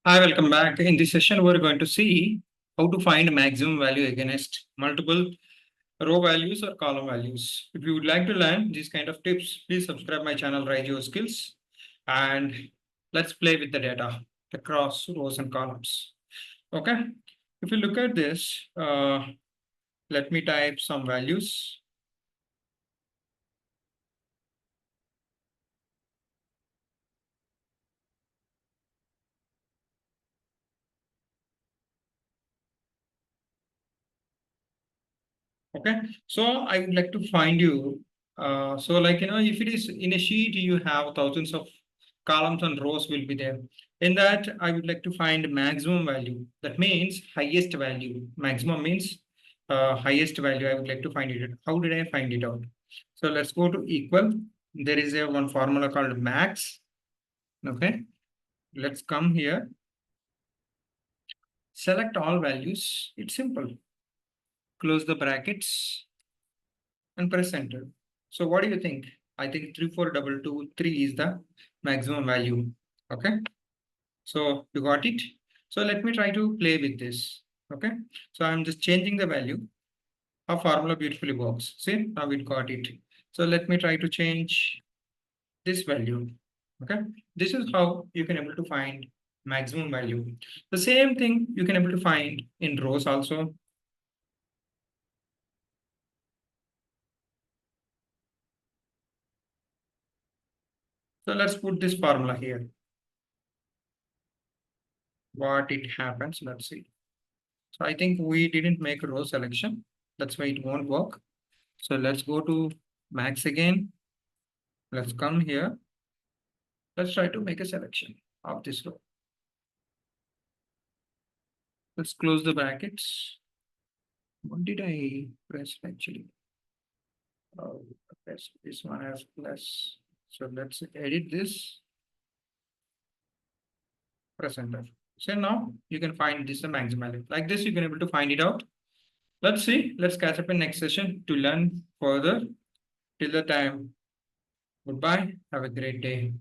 Hi, welcome back. In this session, we're going to see how to find maximum value against multiple row values or column values. If you would like to learn these kind of tips, please subscribe my channel, Rise Your Skills, and let's play with the data across rows and columns. Okay. If you look at this, let me type some values. Okay, so I would like to find you. If it is in a sheet, you have thousands of columns and rows will be there. In that, I would like to find maximum value. That means highest value. Maximum means highest value. I would like to find it. How did I find it out? So let's go to equal. There is a one formula called max. Okay, let's come here. Select all values. It's simple. Close the brackets and press enter. So what do you think? I think 34223 is the maximum value. Okay. So you got it. So let me try to play with this. Okay. So I'm just changing the value. Our formula beautifully works. See, now we got it. So let me try to change this value. Okay. This is how you can able to find maximum value. The same thing you can able to find in rows also. So let's put this formula here. What it happens, let's see. So I think we didn't make a row selection. That's why it won't work. So let's go to max again. Let's come here. Let's try to make a selection of this row. Let's close the brackets. What did I press actually? Oh, press this one as plus. So let's edit this. Press enter. So now you can find this the maximum value. Like this, you can able to find it out. Let's see. Let's catch up in next session to learn further. Till the time. Goodbye. Have a great day.